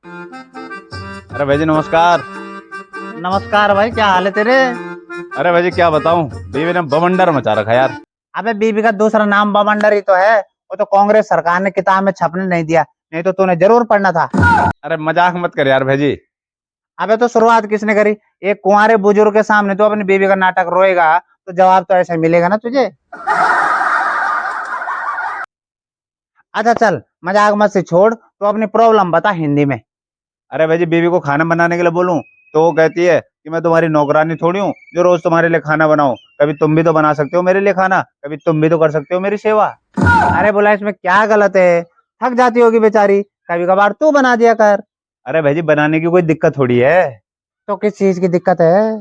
अरे भाई जी नमस्कार। नमस्कार भाई, क्या हाल है तेरे? अरे भाई जी क्या बताऊं, बीवी ने बवंडर मचा रखा यार। अबे बीबी का दूसरा नाम बवंडर ही तो है। वो तो कांग्रेस सरकार ने किताब में छपने नहीं दिया, नहीं तो तूने जरूर पढ़ना था। अरे मजाक मत कर यार भाई जी। अबे तो शुरुआत किसने करी? एक कुंवारे बुजुर्ग के सामने तो अपनी बीबी का नाटक रोएगा तो जवाब तो ऐसे मिलेगा ना तुझे। अच्छा चल, मजाक मत से छोड़, तो अपनी प्रॉब्लम बता हिंदी में। अरे भाई जी बीवी को खाना बनाने के लिए बोलूं तो वो कहती है कि मैं तुम्हारी नौकरानी थोड़ी हूँ जो रोज तुम्हारे लिए खाना बनाऊं। कभी तुम भी तो बना सकते हो मेरे लिए खाना, कभी तुम भी तो कर सकते हो मेरी सेवा। अरे बोला, इसमें क्या गलत है? थक जाती होगी बेचारी, कभी कभार तू बना दिया कर। अरे भाई जी बनाने की कोई दिक्कत थोड़ी है। तो किस चीज की दिक्कत है?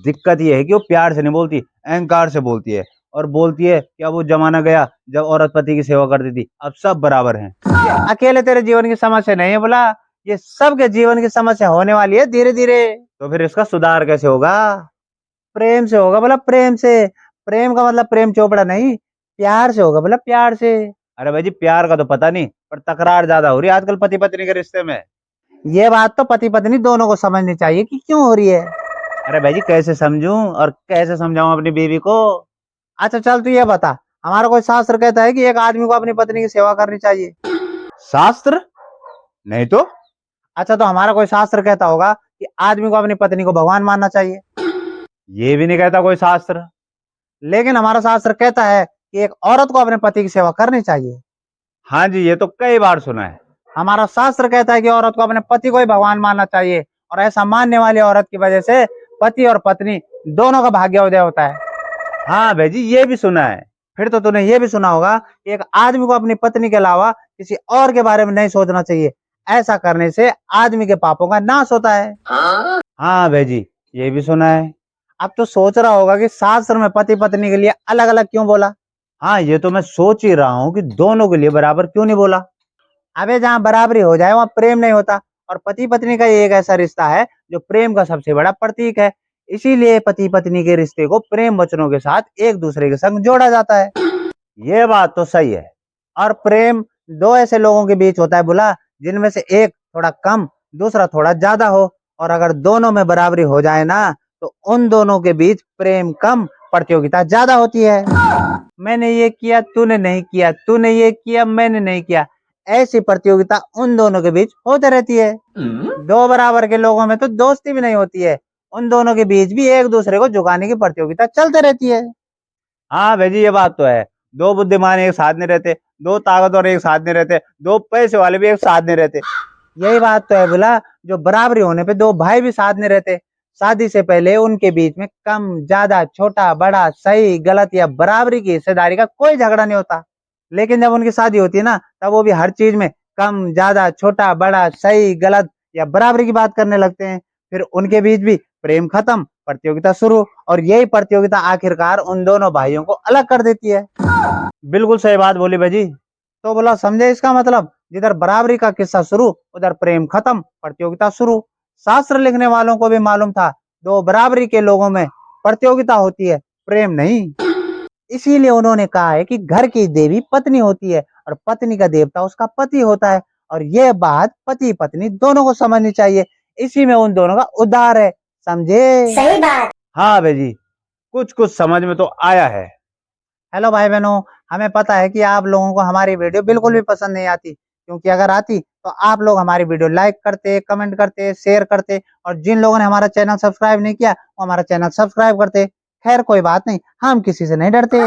दिक्कत ये है कि वो प्यार से नहीं बोलती, अहंकार से बोलती है। और बोलती है कि अब वो जमाना गया जब औरत पति की सेवा करती थी, अब सब बराबर हैं। अकेले तेरे जीवन की समस्या नहीं है बोला, ये सबके जीवन की समस्या होने वाली है धीरे धीरे। तो फिर इसका सुधार कैसे होगा? प्रेम से होगा बोला, प्रेम से। प्रेम का मतलब प्रेम चोपड़ा नहीं, प्यार से होगा बोला, प्यार से। अरे भाई जी प्यार का तो पता नहीं, पर तकरार ज्यादा हो रही है आजकल पति पत्नी के रिश्ते में। ये बात तो पति पत्नी दोनों को समझनी चाहिए कि क्यों हो रही है। अरे भाई जी कैसे समझूं और कैसे समझाऊं अपनी बीवी को? अच्छा चल, तू ये बता, हमारा कोई शास्त्र कहता है कि एक आदमी को अपनी पत्नी की सेवा करनी चाहिए? शास्त्र? नहीं तो। अच्छा, तो हमारा कोई शास्त्र कहता होगा कि आदमी को अपनी पत्नी को भगवान मानना चाहिए? ये भी नहीं कहता कोई शास्त्र। लेकिन हमारा शास्त्र कहता है कि एक औरत को अपने पति की सेवा करनी चाहिए। हाँ जी ये तो कई बार सुना है। हमारा शास्त्र कहता है कि औरत को अपने पति को ही भगवान मानना चाहिए, और ऐसा मानने वाली औरत की वजह से पति और पत्नी दोनों का भाग्योदय होता है। हाँ भाई जी ये भी सुना है। फिर तो तूने ये भी सुना होगा कि एक आदमी को अपनी पत्नी के अलावा किसी और के बारे में नहीं सोचना चाहिए। ऐसा करने से आदमी के पापों का नाश होता है। हाँ भाई जी ये भी सुना है। अब तो सोच रहा होगा कि शास्त्र में पति पत्नी के लिए अलग अलग क्यों बोला। हाँ ये तो मैं सोच ही रहा हूँ कि दोनों के लिए बराबर क्यों नहीं बोला। अबे जहाँ बराबरी हो जाए वहाँ प्रेम नहीं होता, और पति पत्नी का ये एक ऐसा रिश्ता है जो प्रेम का सबसे बड़ा प्रतीक है। इसीलिए पति पत्नी के रिश्ते को प्रेम वचनों के साथ एक दूसरे के संग जोड़ा जाता है। ये बात तो सही है। और प्रेम दो ऐसे लोगों के बीच होता है बुला, जिनमें से एक थोड़ा कम, दूसरा थोड़ा ज्यादा हो। और अगर दोनों में बराबरी हो जाए ना, तो उन दोनों के बीच प्रेम कम, प्रतियोगिता ज्यादा होती है। मैंने ये किया, तूने नहीं किया, तूने ये किया, मैंने नहीं किया, ऐसी प्रतियोगिता उन दोनों के बीच होते रहती है। दो बराबर के लोगों में तो दोस्ती भी नहीं होती है, उन दोनों के बीच भी एक दूसरे को झुकाने की प्रतियोगिता चलते रहती है। हाँ भाई जी ये बात तो है। दो बुद्धिमान एक साथ नहीं रहते, दो ताकतवर एक साथ नहीं रहते, दो पैसे वाले भी एक साथ नहीं रहते। यही बात तो है बोला, जो बराबरी होने पे दो भाई भी साथ नहीं रहते। शादी से पहले उनके बीच में कम ज्यादा, छोटा बड़ा, सही गलत या बराबरी की हिस्सेदारी का कोई झगड़ा नहीं होता। लेकिन जब उनकी शादी होती है ना, तब वो भी हर चीज में कम ज्यादा, छोटा बड़ा, सही गलत या बराबरी की बात करने लगते हैं। फिर उनके बीच भी प्रेम खत्म, प्रतियोगिता शुरू, और यही प्रतियोगिता आखिरकार उन दोनों भाइयों को अलग कर देती है। बिल्कुल सही बात बोली भाई जी। तो बोला, समझे इसका मतलब? जिधर बराबरी का किस्सा शुरू, उधर प्रेम खत्म, प्रतियोगिता शुरू। शास्त्र लिखने वालों को भी मालूम था, दो बराबरी के लोगों में प्रतियोगिता होती है, प्रेम नहीं। इसीलिए उन्होंने कहा है कि घर की देवी पत्नी होती है, और पत्नी का देवता उसका पति होता है। और यह बात पति पत्नी दोनों को समझनी चाहिए। इसी में उन दोनों का उद्धार है। समझे? सही बात। हाँ भाई जी कुछ कुछ समझ में तो आया है। हेलो भाई बहनों, हमें पता है कि आप लोगों को हमारी वीडियो बिल्कुल भी पसंद नहीं आती, क्योंकि अगर आती तो आप लोग हमारी वीडियो लाइक करते, कमेंट करते, शेयर करते, और जिन लोगों ने हमारा चैनल सब्सक्राइब नहीं किया वो हमारा चैनल सब्सक्राइब करते। खैर कोई बात नहीं, हम किसी से नहीं डरते।